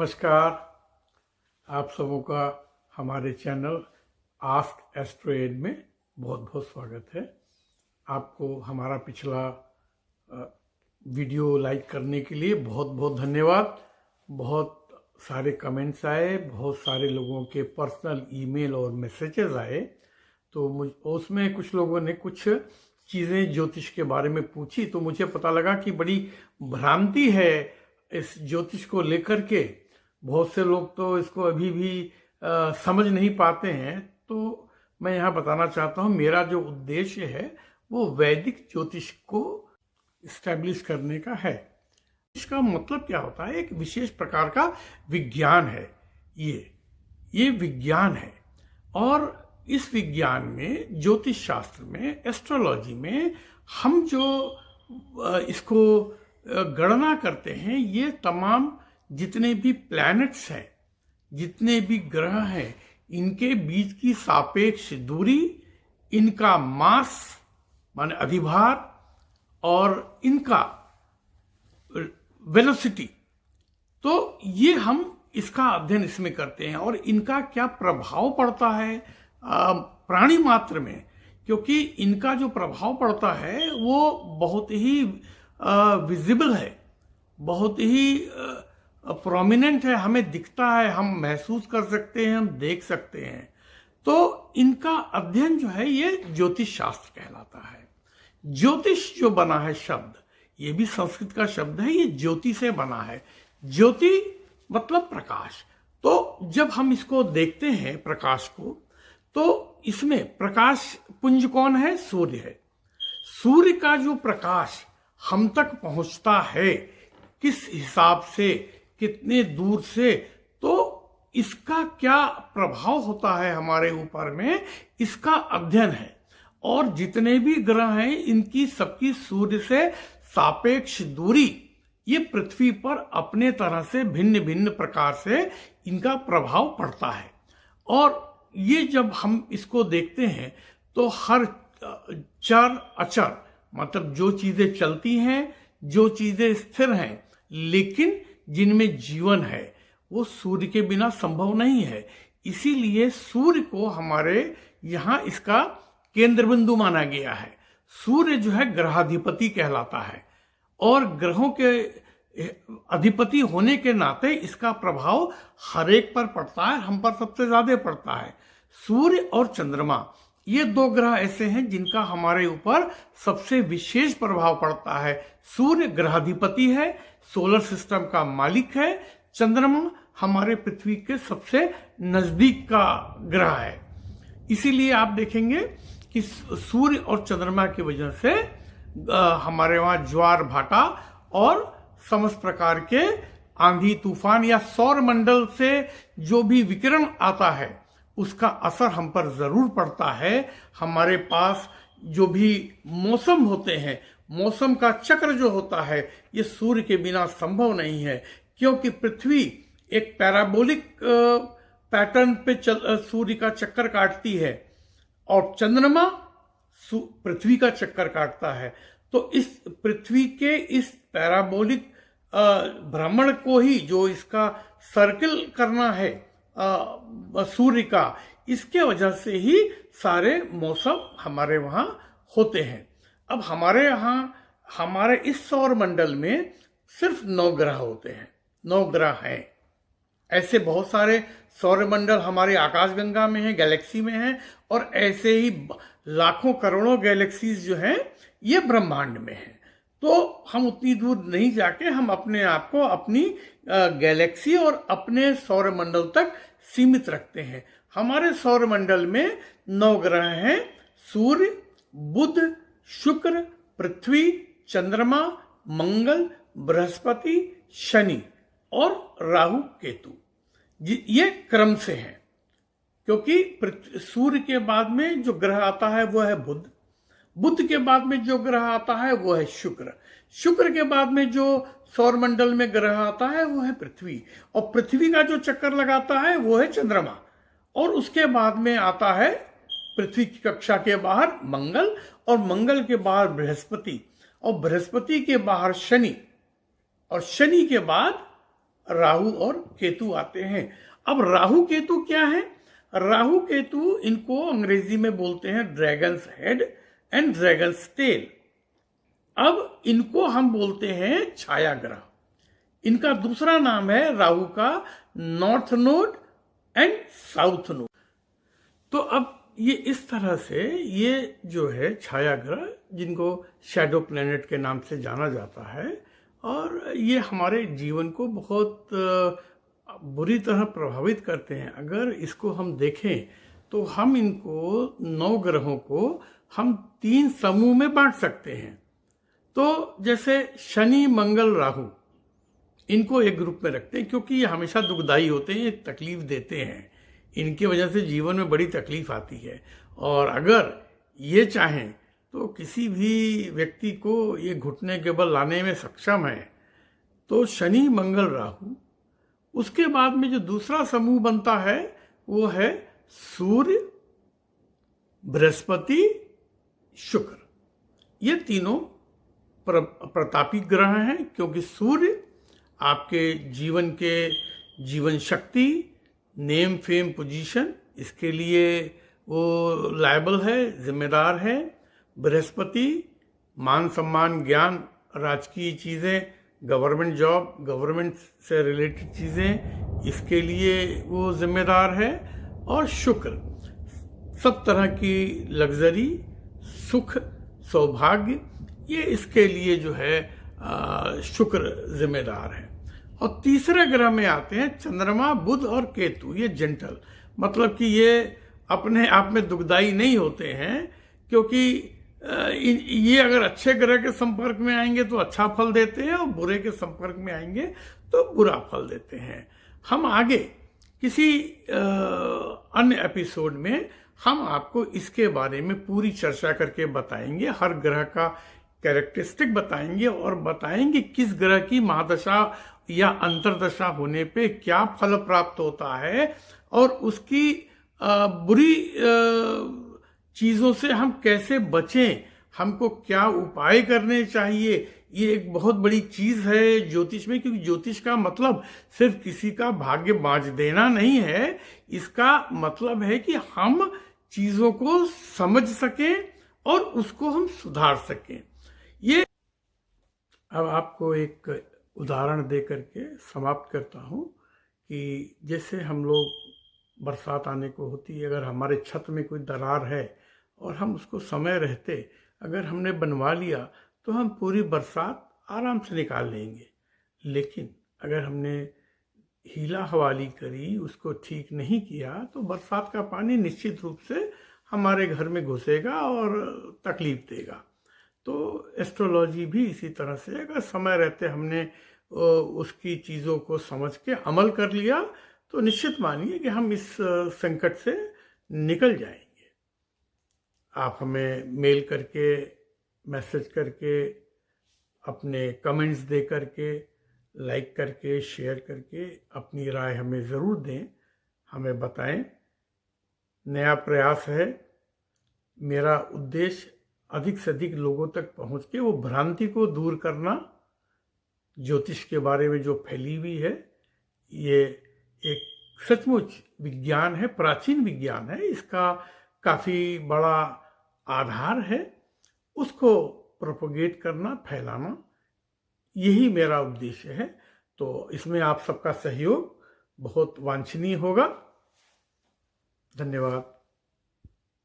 नमस्कार। आप सबों का हमारे चैनल आस्क एस्ट्रोएड में बहुत बहुत स्वागत है। आपको हमारा पिछला वीडियो लाइक करने के लिए बहुत बहुत धन्यवाद। बहुत सारे कमेंट्स आए, बहुत सारे लोगों के पर्सनल ईमेल और मैसेजेस आए। तो उसमें कुछ लोगों ने कुछ चीज़ें ज्योतिष के बारे में पूछी, तो मुझे पता लगा कि बड़ी भ्रांति है इस ज्योतिष को लेकर के। बहुत से लोग तो इसको अभी भी समझ नहीं पाते हैं। तो मैं यहाँ बताना चाहता हूँ, मेरा जो उद्देश्य है वो वैदिक ज्योतिष को इस्टेब्लिश करने का है। इसका मतलब क्या होता है? एक विशेष प्रकार का विज्ञान है। ये विज्ञान है, और इस विज्ञान में, ज्योतिष शास्त्र में, एस्ट्रोलॉजी में हम जो इसको गणना करते हैं, ये तमाम जितने भी प्लैनेट्स हैं, जितने भी ग्रह हैं, इनके बीच की सापेक्ष दूरी, इनका मास माने अधिभार, और इनका वेलोसिटी, तो ये हम इसका अध्ययन इसमें करते हैं। और इनका क्या प्रभाव पड़ता है प्राणी मात्र में, क्योंकि इनका जो प्रभाव पड़ता है वो बहुत ही विजिबल है, बहुत ही प्रोमिनेंट है, हमें दिखता है, हम महसूस कर सकते हैं, हम देख सकते हैं। तो इनका अध्ययन जो है ये ज्योतिष शास्त्र कहलाता है। ज्योतिष जो बना है शब्द, ये भी संस्कृत का शब्द है, ये ज्योति से बना है। ज्योति मतलब प्रकाश। तो जब हम इसको देखते हैं प्रकाश को, तो इसमें प्रकाश पुंज कौन है? सूर्य है। सूर्य का जो प्रकाश हम तक पहुंचता है, किस हिसाब से, कितने दूर से, तो इसका क्या प्रभाव होता है हमारे ऊपर में, इसका अध्ययन है। और जितने भी ग्रह हैं, इनकी सबकी सूर्य से सापेक्ष दूरी, ये पृथ्वी पर अपने तरह से भिन्न भिन्न प्रकार से इनका प्रभाव पड़ता है। और ये जब हम इसको देखते हैं तो हर चर अचर, मतलब जो चीजें चलती हैं, जो चीजें स्थिर हैं, लेकिन जिनमें जीवन है, वो सूर्य के बिना संभव नहीं है। इसीलिए सूर्य को हमारे यहाँ इसका केंद्र बिंदु माना गया है। सूर्य जो है ग्रहाधिपति कहलाता है, और ग्रहों के अधिपति होने के नाते इसका प्रभाव हर एक पर पड़ता है, हम पर सबसे ज्यादा पड़ता है। सूर्य और चंद्रमा, ये दो ग्रह ऐसे हैं जिनका हमारे ऊपर सबसे विशेष प्रभाव पड़ता है। सूर्य ग्रहाधिपति है, सोलर सिस्टम का मालिक है। चंद्रमा हमारे पृथ्वी के सबसे नजदीक का ग्रह है। इसीलिए आप देखेंगे कि सूर्य और चंद्रमा की वजह से हमारे वहां ज्वार भाटा और समस्त प्रकार के आंधी तूफान या सौर मंडल से जो भी विकिरण आता है, उसका असर हम पर जरूर पड़ता है। हमारे पास जो भी मौसम होते हैं, मौसम का चक्र जो होता है, ये सूर्य के बिना संभव नहीं है। क्योंकि पृथ्वी एक पैराबोलिक पैटर्न पे सूर्य का चक्कर काटती है, और चंद्रमा पृथ्वी का चक्कर काटता है। तो इस पृथ्वी के इस पैराबोलिक भ्रमण को ही, जो इसका सर्किल करना है सूर्य का, इसके वजह से ही सारे मौसम हमारे वहां होते हैं। अब हमारे यहाँ, हमारे इस सौर मंडल में सिर्फ 9 ग्रह होते हैं, 9 ग्रह हैं। ऐसे बहुत सारे सौर मंडल हमारे आकाशगंगा में हैं, गैलेक्सी में हैं, और ऐसे ही लाखों करोड़ों गैलेक्सीज जो हैं, ये ब्रह्मांड में हैं। तो हम उतनी दूर नहीं जाके हम अपने आप को अपनी गैलेक्सी और अपने सौर मंडल तक सीमित रखते हैं। हमारे सौर मंडल में 9 ग्रह हैं: सूर्य, बुध, शुक्र, पृथ्वी, चंद्रमा, मंगल, बृहस्पति, शनि और राहु केतु। ये क्रम से हैं, क्योंकि सूर्य के बाद में जो ग्रह आता है वो है बुध, बुध के बाद में जो ग्रह आता है वो है शुक्र, शुक्र के बाद में जो सौर मंडल में ग्रह आता है वो है पृथ्वी, और पृथ्वी का जो चक्कर लगाता है वो है चंद्रमा, और उसके बाद में आता है पृथ्वी की कक्षा के बाहर मंगल, और मंगल के बाहर बृहस्पति, और बृहस्पति के बाहर शनि, और शनि के बाद राहु और केतु आते हैं। अब राहु केतु क्या है? राहु केतु इनको अंग्रेजी में बोलते हैं dragon's head and dragon's tail. अब इनको हम बोलते हैं छाया ग्रह। इनका दूसरा नाम है राहु का north node and south node. तो अब ये इस तरह से ये जो है छाया ग्रह, जिनको शैडो प्लेनेट के नाम से जाना जाता है, और ये हमारे जीवन को बहुत बुरी तरह प्रभावित करते हैं। अगर इसको हम देखें तो हम इनको 9 ग्रहों को हम 3 समूह में बांट सकते हैं। तो जैसे शनि मंगल राहु, इनको एक ग्रुप में रखते हैं क्योंकि ये हमेशा दुखदाई होते हैं, ये तकलीफ देते हैं, इनकी वजह से जीवन में बड़ी तकलीफ आती है। और अगर ये चाहें तो किसी भी व्यक्ति को ये घुटने के बल लाने में सक्षम है। तो शनि मंगल राहु, उसके बाद में जो दूसरा समूह बनता है वो है सूर्य बृहस्पति शुक्र। ये तीनों प्रतापी ग्रह हैं क्योंकि सूर्य आपके जीवन के जीवन शक्ति, नेम फेम पोजीशन, इसके लिए वो लायबल है, जिम्मेदार है। बृहस्पति मान सम्मान ज्ञान, राजकीय चीज़ें, गवर्नमेंट जॉब, गवर्नमेंट से रिलेटेड चीज़ें, इसके लिए वो जिम्मेदार है। और शुक्र सब तरह की लग्जरी, सुख, सौभाग्य, ये इसके लिए जो है शुक्र जिम्मेदार है। और तीसरे ग्रह में आते हैं चंद्रमा बुध और केतु। ये जेंटल, मतलब कि ये अपने आप में दुखदाई नहीं होते हैं, क्योंकि ये अगर अच्छे ग्रह के संपर्क में आएंगे तो अच्छा फल देते हैं और बुरे के संपर्क में आएंगे तो बुरा फल देते हैं। हम आगे किसी अन्य एपिसोड में हम आपको इसके बारे में पूरी चर्चा करके बताएंगे, हर ग्रह का कैरेक्टरिस्टिक बताएंगे और बताएंगे किस ग्रह की महादशा या अंतरदशा होने पे क्या फल प्राप्त होता है और उसकी बुरी चीजों से हम कैसे बचें, हमको क्या उपाय करने चाहिए। ये एक बहुत बड़ी चीज है ज्योतिष में, क्योंकि ज्योतिष का मतलब सिर्फ किसी का भाग्य बांच देना नहीं है। इसका मतलब है कि हम चीजों को समझ सकें और उसको हम सुधार सकें। ये अब आपको एक उदाहरण दे करके समाप्त करता हूं कि जैसे हम लोग बरसात आने को होती है, अगर हमारे छत में कोई दरार है और हम उसको समय रहते अगर हमने बनवा लिया तो हम पूरी बरसात आराम से निकाल लेंगे। लेकिन अगर हमने हीला हवाली करी, उसको ठीक नहीं किया, तो बरसात का पानी निश्चित रूप से हमारे घर में घुसेगा और तकलीफ देगा। तो एस्ट्रोलॉजी भी इसी तरह से, अगर समय रहते हमने उसकी चीज़ों को समझ के अमल कर लिया तो निश्चित मानिए कि हम इस संकट से निकल जाएंगे। आप हमें मेल करके, मैसेज करके, अपने कमेंट्स दे करके, लाइक करके, शेयर करके अपनी राय हमें ज़रूर दें, हमें बताएं। नया प्रयास है, मेरा उद्देश्य अधिक से अधिक लोगों तक पहुंच के वो भ्रांति को दूर करना। ज्योतिष के बारे में जो फैली हुई है, ये एक सचमुच विज्ञान है, प्राचीन विज्ञान है, इसका काफ़ी बड़ा आधार है, उसको प्रोपोगेट करना, फैलाना, यही मेरा उद्देश्य है। तो इसमें आप सबका सहयोग बहुत वांछनीय होगा। धन्यवाद।